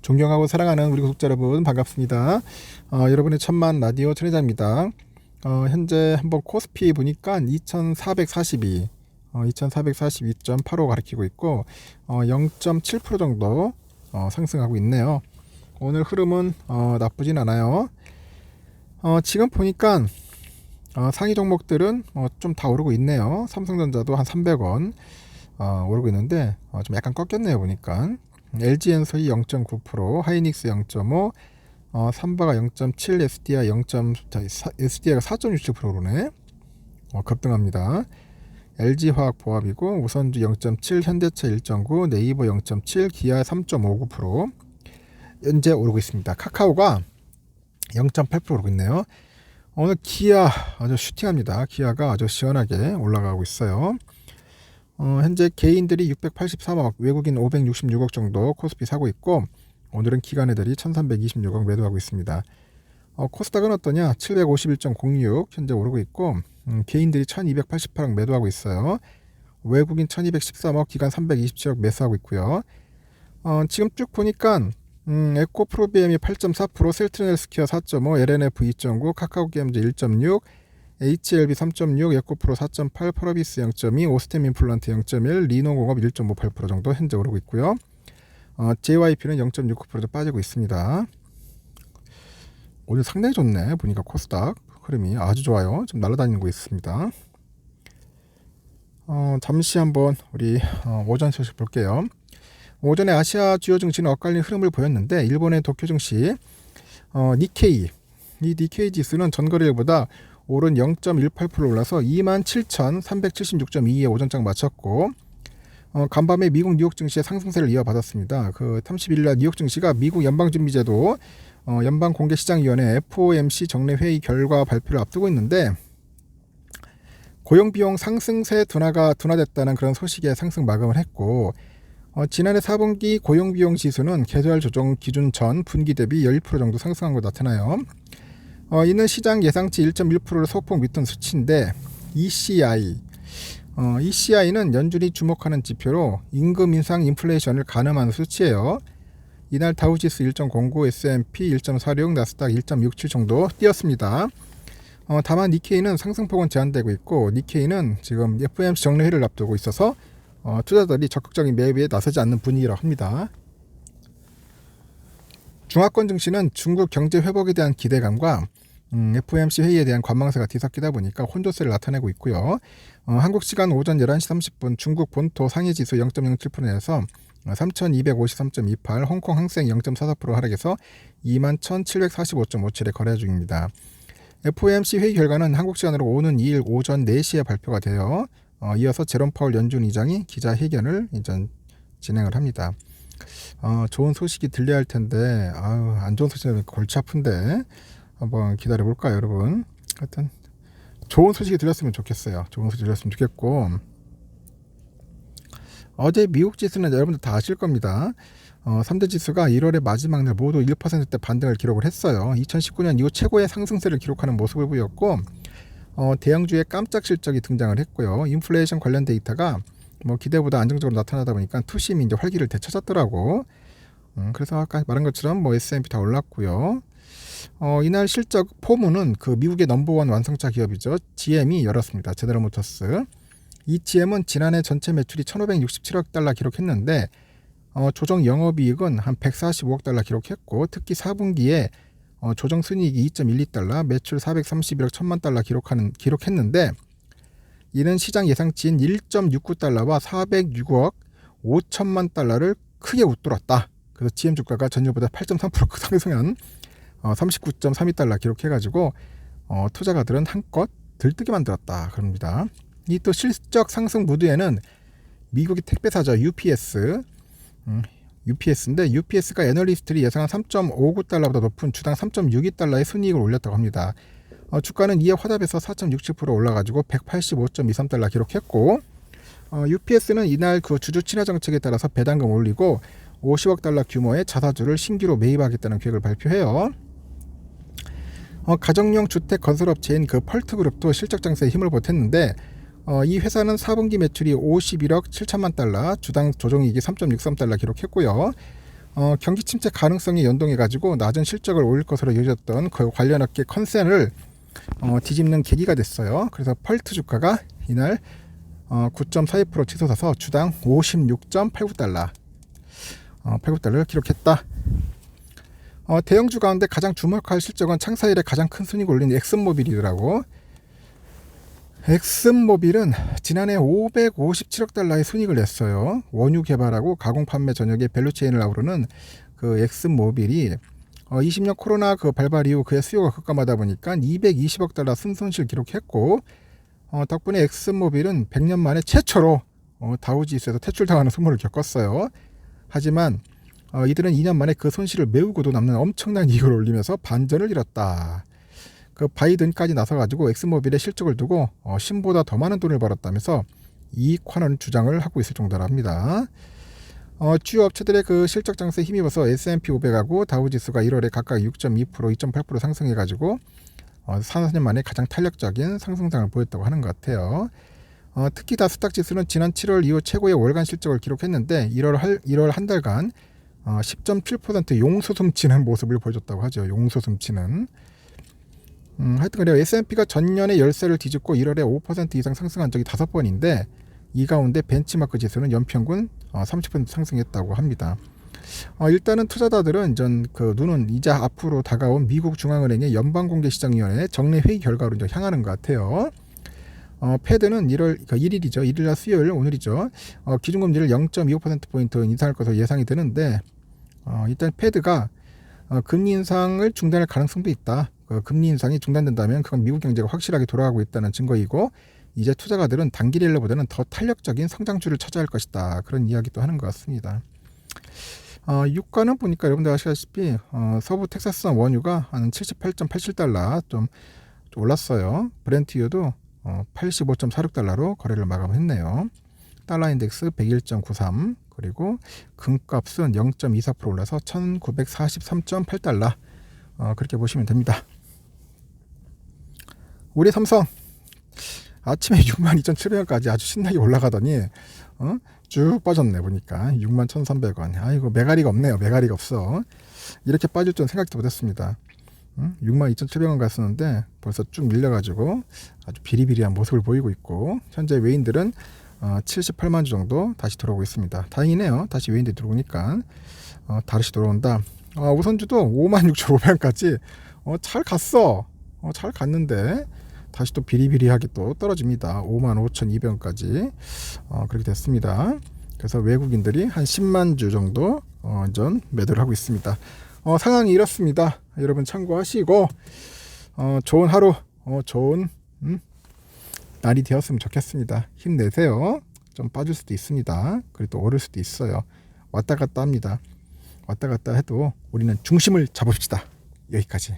존경하고 사랑하는 우리 구독자 여러분 반갑습니다. 여러분의 천만 라디오 천혜자입니다. 현재 한번 코스피 보니까 2442, 2442.85 가리키고 있고 0.7% 정도 상승하고 있네요. 오늘 흐름은 나쁘진 않아요. 지금 보니까 상위 종목들은 좀 다 오르고 있네요. 삼성전자도 한 300원 오르고 있는데 좀 약간 꺾였네요 보니까. LG엔솔이 0.9%, 하이닉스 0.5, 삼바가 0.7, SDI가 4.67% 오르네. 급등합니다. LG화학보합이고 우선주 0.7, 현대차 1.9, 네이버 0.7, 기아 3.59% 현재 오르고 있습니다. 카카오가 0.8% 오르고 있네요. 오늘 기아 아주 슈팅합니다. 기아가 아주 시원하게 올라가고 있어요. 현재 개인들이 683억, 외국인 566억 정도 코스피 사고 있고, 오늘은 기관애들이 1326억 매도하고 있습니다. 코스닥은 어떠냐? 751.06 현재 오르고 있고, 개인들이 1288억 매도하고 있어요. 외국인 1213억, 기관 327억 매수하고 있고요. 지금 쭉 보니까 에코프로비엠이 8.4%, 셀트리온헬스케어 4.5, LNF 2.9, 카카오게임즈 1.6, HLB 3.6, 에코프로 4.8, 퍼러비스 0.2, 오스템 임플란트 0.1, 리노공업 1.58% 정도 현재 오르고 있고요. JYP는 0.69% 빠지고 있습니다. 오늘 상당히 좋네. 보니까 코스닥 흐름이 아주 좋아요. 좀 날아다니고 있습니다. 잠시 한번 우리 오전 소식 볼게요. 오전에 아시아 주요 증시는 엇갈린 흐름을 보였는데, 일본의 도쿄 증시 니케이, 이 니케이 지수는 전거래일보다 오른 0.18% 올라서 27,376.22에 오전장 마쳤고, 간밤에 미국 뉴욕 증시의 상승세를 이어받았습니다. 31일 뉴욕 증시가 미국 연방준비제도 연방공개시장위원회 FOMC 정례회의 결과 발표를 앞두고 있는데, 고용비용 상승세 둔화됐다는 그런 소식에 상승 마감을 했고, 지난해 4분기 고용비용 지수는 계절 조정 기준 전 분기 대비 12% 정도 상승한 것으로 나타나요. 이는 시장 예상치 1.1%를 소폭 밑둔 수치인데, ECI는 연준이 주목하는 지표로 임금 인상 인플레이션을 가늠하는 수치예요. 이날 다우지수 1.09, S&P 1.46, 나스닥 1.67 정도 뛰었습니다. 다만 니케이는 상승폭은 제한되고 있고, 니케이는 지금 FOMC 정례회를 앞두고 있어서 투자자들이 적극적인 매입에 나서지 않는 분위기라고 합니다. 중화권 증시는 중국 경제 회복에 대한 기대감과 FOMC 회의에 대한 관망세가 뒤섞이다 보니까 혼조세를 나타내고 있고요. 한국 시간 오전 11시 30분 중국 본토 상해지수 0.07%에서 3253.28, 홍콩 항생 0.44% 하락해서 21,745.57에 거래 중입니다. FOMC 회의 결과는 한국 시간으로 오는 2일 오전 4시에 발표가 돼요. 이어서 제롬 파월 연준 의장이 기자회견을 이제 진행을 합니다. 좋은 소식이 들려야 할 텐데 안 좋은 소식이 골치 아픈데 한번 기다려 볼까요, 여러분? 하여튼 좋은 소식이 들렸으면 좋겠어요. 좋은 소식 들렸으면 좋겠고, 어제 미국 지수는 여러분들 다 아실 겁니다. 3대 지수가 1월의 마지막 날 모두 1%대 반등을 기록을 했어요. 2019년 이후 최고의 상승세를 기록하는 모습을 보였고, 대형주의 깜짝 실적이 등장을 했고요. 인플레이션 관련 데이터가 기대보다 안정적으로 나타나다 보니까 투심이 이제 활기를 되찾았더라고. 그래서 아까 말한 것처럼 S&P 다 올랐고요. 이날 실적 포문은 미국의 넘버원 완성차 기업이죠. GM이 열었습니다. 제너럴 모터스. 이 GM은 지난해 전체 매출이 1,567억 달러 기록했는데, 조정 영업이익은 한 145억 달러 기록했고, 특히 4분기에 조정 순이익이 2.12달러, 매출 431억 1천만 달러 기록했는데, 이는 시장 예상치인 1.69달러와 406억 5천만 달러를 크게 웃돌았다. 그래서 GM 주가가 전일보다 8.3% 상승한 39.32달러 기록해가지고 투자가들은 한껏 들뜨게 만들었다 그럽니다. 이 또 실적 상승 무드에는 미국의 택배사죠. UPS인데, UPS가 애널리스트들이 예상한 3.59달러보다 높은 주당 3.62달러의 순이익을 올렸다고 합니다. 주가는 이에 화답해서 4.67% 올라가지고 185.23달러 기록했고, UPS는 이날 주주 친화 정책에 따라서 배당금 올리고 50억 달러 규모의 자사주를 신규로 매입하겠다는 계획을 발표해요. 가정용 주택 건설업체인 펄트그룹도 실적 장세에 힘을 보탰는데, 이 회사는 4분기 매출이 51억 7천만 달러, 주당 조정이익이 3.63달러 기록했고요. 경기 침체 가능성이 연동해 가지고 낮은 실적을 올릴 것으로 여겨졌던 그 관련 업계 컨센을 뒤집는 계기가 됐어요. 그래서 펄트 주가가 이날 9.42% 치솟아서 주당 56.89달러 89달러를 기록했다. 대형주 가운데 가장 주목할 실적은 창사 이래 가장 큰 순이익을 올린 엑슨모빌이더라고. 엑슨모빌은 지난해 557억 달러의 순이익을 냈어요. 원유 개발하고 가공 판매 전역의 밸류체인을 아우르는 그 엑슨모빌이 20년 코로나 그 발발 이후 그의 수요가 급감하다 보니까 220억 달러 순손실 기록했고, 덕분에 엑슨모빌은 100년 만에 최초로 다우지수에서 퇴출당하는 소모를 겪었어요. 하지만 이들은 2년 만에 그 손실을 메우고도 남는 엄청난 이익을 올리면서 반전을 이뤘다. 그 바이든까지 나서가지고 엑슨모빌의 실적을 두고 신보다 더 많은 돈을 벌었다면서 이익 환원 주장을 하고 있을 정도랍니다. 주요 업체들의 그 실적 장세에 힘입어서 S&P 500하고 다우지수가 1월에 각각 6.2%, 2.8% 상승해가지고 4년 만에 가장 탄력적인 상승장을 보였다고 하는 것 같아요. 특히 나스닥 지수는 지난 7월 이후 최고의 월간 실적을 기록했는데 1월 한 달간 10.7% 용솟음치는 모습을 보여줬다고 하죠. 용솟음치는. 하여튼 그래요. S&P가 전년에 열세를 뒤집고 1월에 5% 이상 상승한 적이 5번인데 이 가운데 벤치마크 지수는 연평균 30% 상승했다고 합니다. 일단은 투자자들은 눈은 이제 앞으로 다가온 미국 중앙은행의 연방공개시장위원회 정례 회의 결과로 이제 향하는 것 같아요. 패드는 1일이죠. 1일날 수요일 오늘이죠. 기준금리를 0.25%포인트 인상할 것으로 예상이 되는데 일단 패드가 금리 인상을 중단할 가능성도 있다. 금리 인상이 중단된다면 그건 미국 경제가 확실하게 돌아가고 있다는 증거이고 이제 투자가들은 단기 랠러보다는 더 탄력적인 성장주를 찾아야 할 것이다. 그런 이야기도 하는 것 같습니다. 유가는 보니까 여러분들 아시다시피 서부 텍사스산 원유가 한 78.87달러 좀 올랐어요. 브렌트유도 85.46달러로 거래를 마감했네요. 달러 인덱스 101.93 그리고 금값은 0.24% 올라서 1943.8달러 그렇게 보시면 됩니다. 우리 삼성 아침에 62,700원까지 아주 신나게 올라가더니 쭉 빠졌네. 보니까 61,300원. 아이고 메가리가 없네요. 메가리가 없어. 이렇게 빠질 줄 생각도 못했습니다. 62,700원 갔었는데 벌써 쭉 밀려가지고 아주 비리비리한 모습을 보이고 있고 현재 외인들은 78만 주 정도 다시 들어오고 있습니다. 다행이네요. 다시 외인들이 들어오니까 다시 들어온다. 우선주도 56,500원까지 잘 갔어. 잘 갔는데 다시 또 비리비리하게 또 떨어집니다. 55,200원까지 그렇게 됐습니다. 그래서 외국인들이 한 10만 주 정도 전 매도를 하고 있습니다. 상황이 이렇습니다. 여러분 참고하시고 좋은 하루 좋은 날이 되었으면 좋겠습니다. 힘내세요. 좀 빠질 수도 있습니다. 그리고 또 오를 수도 있어요. 왔다 갔다 합니다. 왔다 갔다 해도 우리는 중심을 잡읍시다. 여기까지.